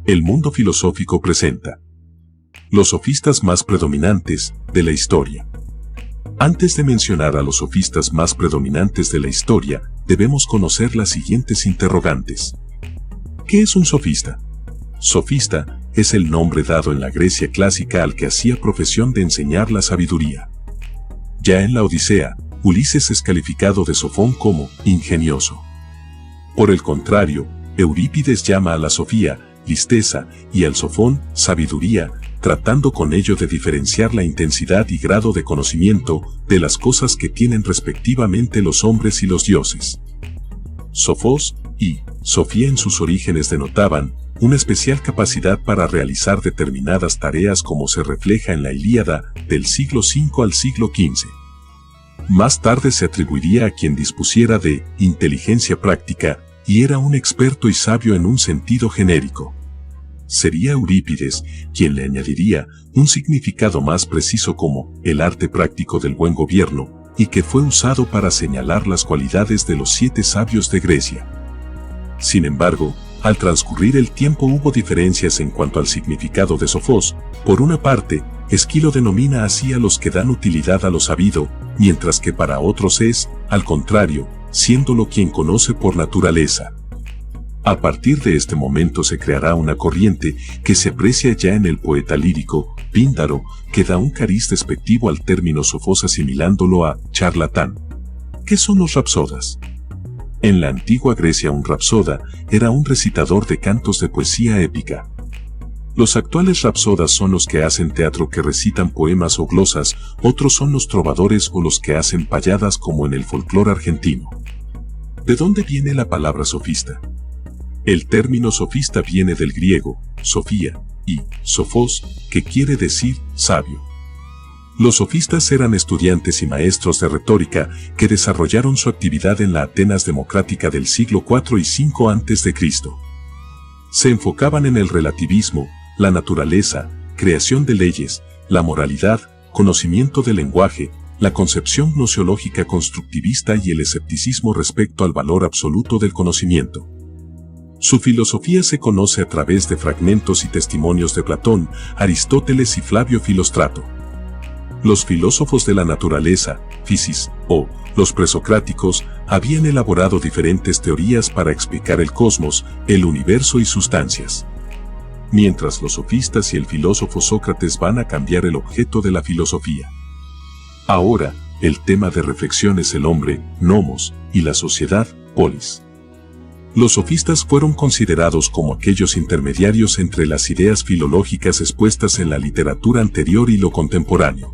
El mundo filosófico presenta los sofistas más predominantes de la historia. Antes de mencionar a los sofistas más predominantes de la historia, debemos conocer las siguientes interrogantes. ¿Qué es un sofista? Sofista es el nombre dado en la Grecia clásica al que hacía profesión de enseñar la sabiduría. Ya en la Odisea, Ulises es calificado de sofón como ingenioso. Por el contrario, Eurípides llama a la sofía listeza y al sofón sabiduría, tratando con ello de diferenciar la intensidad y grado de conocimiento de las cosas que tienen respectivamente los hombres y los dioses. Sofos y Sofía en sus orígenes denotaban una especial capacidad para realizar determinadas tareas como se refleja en la Ilíada del siglo V al siglo XV. Más tarde se atribuiría a quien dispusiera de inteligencia práctica y era un experto y sabio en un sentido genérico. Sería Eurípides quien le añadiría un significado más preciso como el arte práctico del buen gobierno, y que fue usado para señalar las cualidades de los 7 sabios de Grecia. Sin embargo, al transcurrir el tiempo hubo diferencias en cuanto al significado de sofos. Por una parte, Esquilo denomina así a los que dan utilidad a lo sabido, mientras que para otros es, al contrario, siéndolo quien conoce por naturaleza. A partir de este momento se creará una corriente que se aprecia ya en el poeta lírico, Píndaro, que da un cariz despectivo al término sofos asimilándolo a charlatán. ¿Qué son los rapsodas? En la antigua Grecia un rapsoda era un recitador de cantos de poesía épica. Los actuales rapsodas son los que hacen teatro que recitan poemas o glosas, otros son los trovadores o los que hacen payadas como en el folclore argentino. ¿De dónde viene la palabra sofista? El término sofista viene del griego, sofía, y sofos, que quiere decir sabio. Los sofistas eran estudiantes y maestros de retórica que desarrollaron su actividad en la Atenas democrática del siglo IV y V a.C. Se enfocaban en el relativismo, la naturaleza, creación de leyes, la moralidad, conocimiento del lenguaje, la concepción gnoseológica constructivista y el escepticismo respecto al valor absoluto del conocimiento. Su filosofía se conoce a través de fragmentos y testimonios de Platón, Aristóteles y Flavio Filóstrato. Los filósofos de la naturaleza, Fisis, o los presocráticos, habían elaborado diferentes teorías para explicar el cosmos, el universo y sustancias. Mientras los sofistas y el filósofo Sócrates van a cambiar el objeto de la filosofía. Ahora, el tema de reflexión es el hombre, nomos, y la sociedad, polis. Los sofistas fueron considerados como aquellos intermediarios entre las ideas filológicas expuestas en la literatura anterior y lo contemporáneo.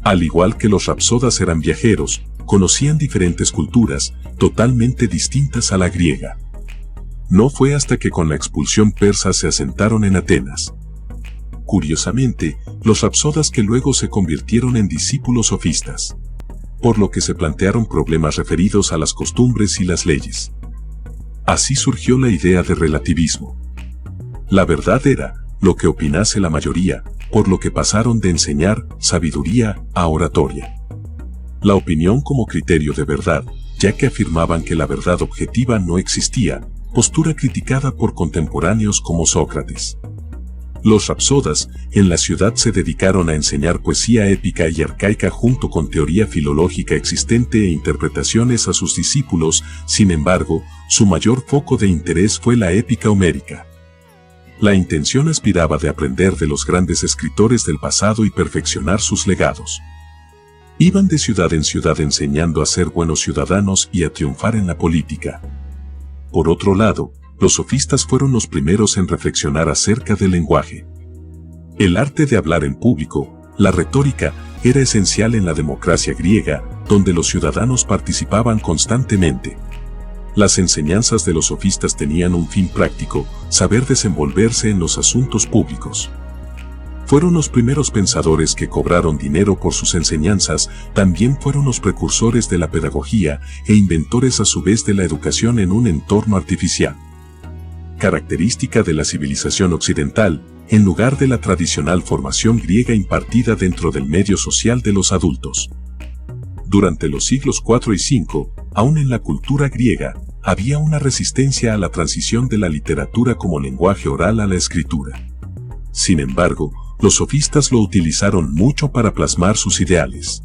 Al igual que los rapsodas eran viajeros, conocían diferentes culturas, totalmente distintas a la griega. No fue hasta que con la expulsión persa se asentaron en Atenas. Curiosamente, los rapsodas que luego se convirtieron en discípulos sofistas. Por lo que se plantearon problemas referidos a las costumbres y las leyes. Así surgió la idea de relativismo. La verdad era lo que opinase la mayoría, por lo que pasaron de enseñar sabiduría a oratoria. La opinión como criterio de verdad, ya que afirmaban que la verdad objetiva no existía, postura criticada por contemporáneos como Sócrates. Los rapsodas en la ciudad se dedicaron a enseñar poesía épica y arcaica junto con teoría filológica existente e interpretaciones a sus discípulos. Sin embargo, su mayor foco de interés fue la épica homérica. La intención aspiraba de aprender de los grandes escritores del pasado y perfeccionar sus legados. Iban de ciudad en ciudad enseñando a ser buenos ciudadanos y a triunfar en la política. Por otro lado, los sofistas fueron los primeros en reflexionar acerca del lenguaje. El arte de hablar en público, la retórica, era esencial en la democracia griega, donde los ciudadanos participaban constantemente. Las enseñanzas de los sofistas tenían un fin práctico, saber desenvolverse en los asuntos públicos. Fueron los primeros pensadores que cobraron dinero por sus enseñanzas, también fueron los precursores de la pedagogía e inventores a su vez de la educación en un entorno artificial. Característica de la civilización occidental, en lugar de la tradicional formación griega impartida dentro del medio social de los adultos. Durante los siglos IV y V, aún en la cultura griega, había una resistencia a la transición de la literatura como lenguaje oral a la escritura. Sin embargo, los sofistas lo utilizaron mucho para plasmar sus ideales.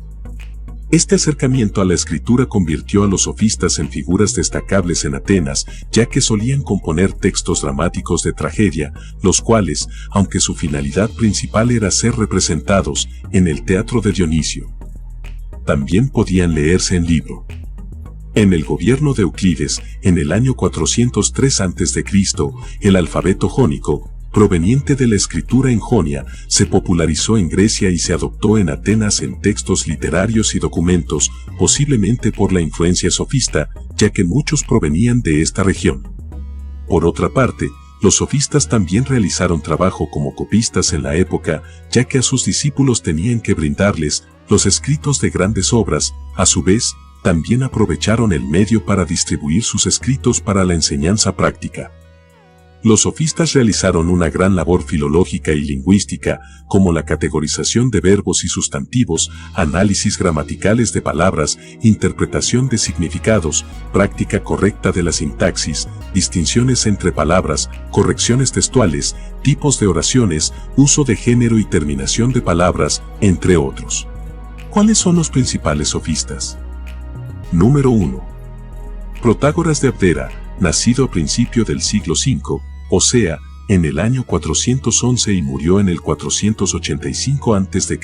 Este acercamiento a la escritura convirtió a los sofistas en figuras destacables en Atenas, ya que solían componer textos dramáticos de tragedia, los cuales, aunque su finalidad principal era ser representados en el teatro de Dionisio, también podían leerse en libro. En el gobierno de Euclides, en el año 403 a.C., el alfabeto jónico, proveniente de la escritura en Jonia, se popularizó en Grecia y se adoptó en Atenas en textos literarios y documentos, posiblemente por la influencia sofista, ya que muchos provenían de esta región. Por otra parte, los sofistas también realizaron trabajo como copistas en la época, ya que a sus discípulos tenían que brindarles los escritos de grandes obras. A su vez, también aprovecharon el medio para distribuir sus escritos para la enseñanza práctica. Los sofistas realizaron una gran labor filológica y lingüística, como la categorización de verbos y sustantivos, análisis gramaticales de palabras, interpretación de significados, práctica correcta de la sintaxis, distinciones entre palabras, correcciones textuales, tipos de oraciones, uso de género y terminación de palabras, entre otros. ¿Cuáles son los principales sofistas? Número 1. Protágoras de Abdera, nacido a principio del siglo V, o sea, en el año 411 y murió en el 485 a.C.,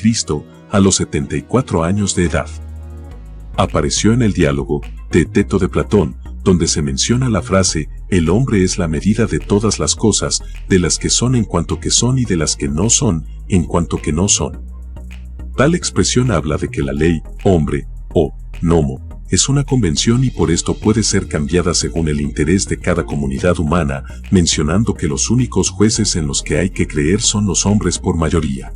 a los 74 años de edad. Apareció en el diálogo Teeteto de Platón, donde se menciona la frase: el hombre es la medida de todas las cosas, de las que son en cuanto que son y de las que no son, en cuanto que no son. Tal expresión habla de que la ley, hombre, o nomo, es una convención y por esto puede ser cambiada según el interés de cada comunidad humana, mencionando que los únicos jueces en los que hay que creer son los hombres por mayoría.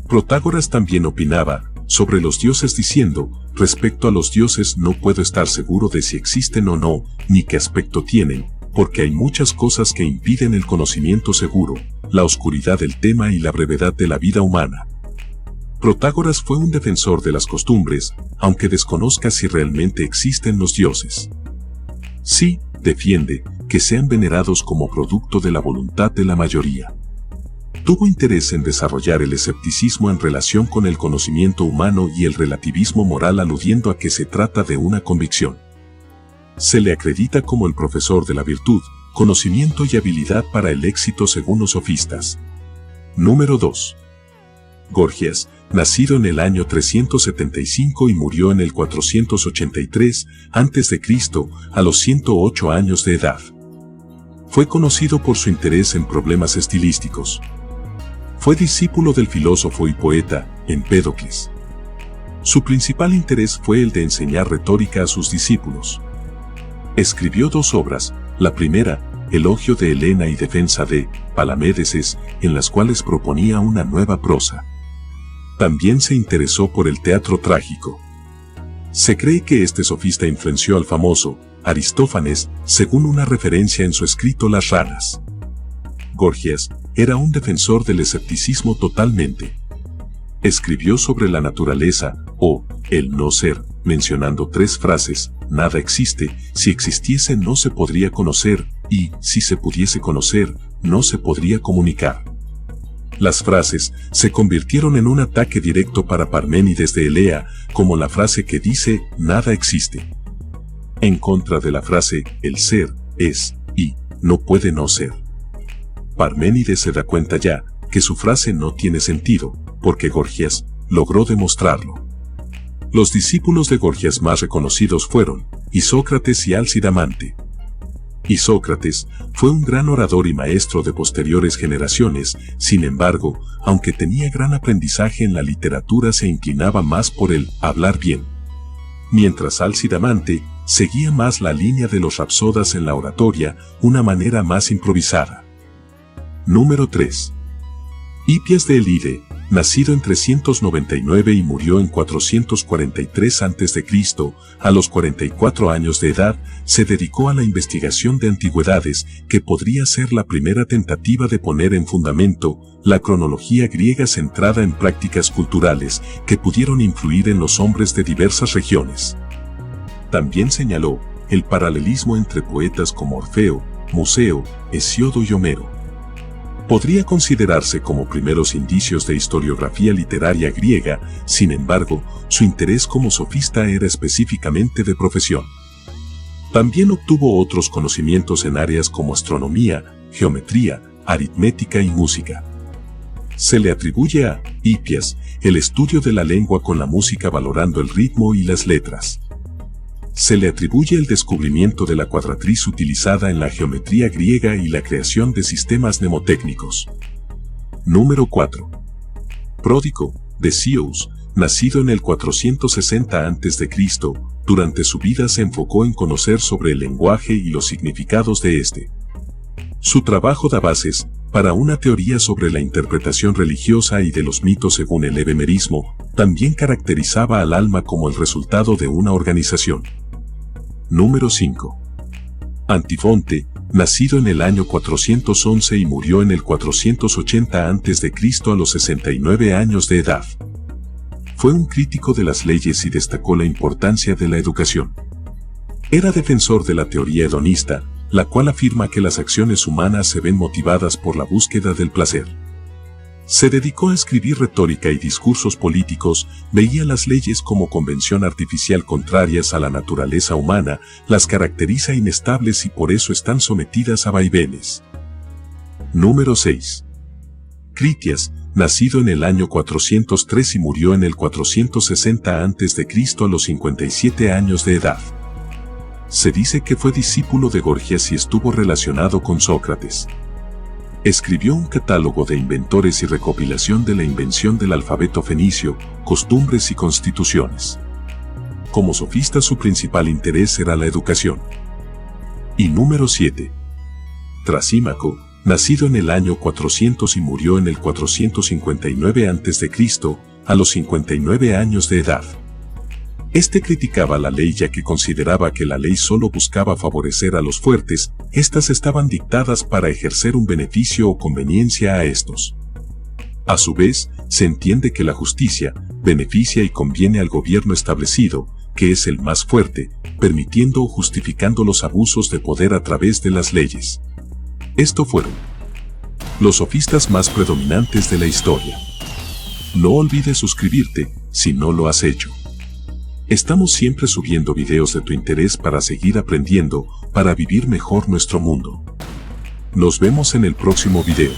Protágoras también opinaba sobre los dioses diciendo: respecto a los dioses no puedo estar seguro de si existen o no, ni qué aspecto tienen, porque hay muchas cosas que impiden el conocimiento seguro, la oscuridad del tema y la brevedad de la vida humana. Protágoras fue un defensor de las costumbres, aunque desconozca si realmente existen los dioses. Sí, defiende que sean venerados como producto de la voluntad de la mayoría. Tuvo interés en desarrollar el escepticismo en relación con el conocimiento humano y el relativismo moral, aludiendo a que se trata de una convicción. Se le acredita como el profesor de la virtud, conocimiento y habilidad para el éxito según los sofistas. Número 2. Gorgias, nacido en el año 375 y murió en el 483 a.C., a los 108 años de edad. Fue conocido por su interés en problemas estilísticos. Fue discípulo del filósofo y poeta Empédocles. Su principal interés fue el de enseñar retórica a sus discípulos. Escribió 2 obras, la primera, Elogio de Helena y Defensa de Palamédeses, en las cuales proponía una nueva prosa. También se interesó por el teatro trágico. Se cree que este sofista influenció al famoso Aristófanes, según una referencia en su escrito Las ranas. Gorgias era un defensor del escepticismo totalmente. Escribió sobre la naturaleza, o el no ser, mencionando 3 frases: nada existe, si existiese no se podría conocer, y, si se pudiese conocer, no se podría comunicar. Las frases se convirtieron en un ataque directo para Parménides de Elea, como la frase que dice nada existe, en contra de la frase el ser es y no puede no ser. Parménides se da cuenta ya que su frase no tiene sentido, porque Gorgias logró demostrarlo. Los discípulos de Gorgias más reconocidos fueron Isócrates y Alcidamante. Isócrates fue un gran orador y maestro de posteriores generaciones, sin embargo, aunque tenía gran aprendizaje en la literatura, se inclinaba más por el hablar bien. Mientras Alcidamante seguía más la línea de los rapsodas en la oratoria, una manera más improvisada. Número 3. Hipias de Elide, nacido en 399 y murió en 443 a.C., a los 44 años de edad, se dedicó a la investigación de antigüedades, que podría ser la primera tentativa de poner en fundamento la cronología griega centrada en prácticas culturales que pudieron influir en los hombres de diversas regiones. También señaló el paralelismo entre poetas como Orfeo, Museo, Hesíodo y Homero. Podría considerarse como primeros indicios de historiografía literaria griega, sin embargo, su interés como sofista era específicamente de profesión. También obtuvo otros conocimientos en áreas como astronomía, geometría, aritmética y música. Se le atribuye a Hipias el estudio de la lengua con la música valorando el ritmo y las letras. Se le atribuye el descubrimiento de la cuadratriz utilizada en la geometría griega y la creación de sistemas mnemotécnicos. Número 4. Pródico, de Zeus, nacido en el 460 a.C., durante su vida se enfocó en conocer sobre el lenguaje y los significados de este. Su trabajo da bases para una teoría sobre la interpretación religiosa y de los mitos según el ebemerismo. También caracterizaba al alma como el resultado de una organización. Número 5. Antifonte, nacido en el año 411 y murió en el 480 a.C. a los 69 años de edad. Fue un crítico de las leyes y destacó la importancia de la educación. Era defensor de la teoría hedonista, la cual afirma que las acciones humanas se ven motivadas por la búsqueda del placer. Se dedicó a escribir retórica y discursos políticos, veía las leyes como convención artificial contrarias a la naturaleza humana, las caracteriza inestables y por eso están sometidas a vaivenes. Número 6. Critias, nacido en el año 403 y murió en el 460 a.C. a los 57 años de edad. Se dice que fue discípulo de Gorgias y estuvo relacionado con Sócrates. Escribió un catálogo de inventores y recopilación de la invención del alfabeto fenicio, costumbres y constituciones. Como sofista su principal interés era la educación. Y número 7. Trasímaco, nacido en el año 400 y murió en el 459 a.C., a los 59 años de edad. Este criticaba la ley ya que consideraba que la ley solo buscaba favorecer a los fuertes, estas estaban dictadas para ejercer un beneficio o conveniencia a estos. A su vez, se entiende que la justicia beneficia y conviene al gobierno establecido, que es el más fuerte, permitiendo o justificando los abusos de poder a través de las leyes. Estos fueron los sofistas más predominantes de la historia. No olvides suscribirte si no lo has hecho. Estamos siempre subiendo videos de tu interés para seguir aprendiendo, para vivir mejor nuestro mundo. Nos vemos en el próximo video.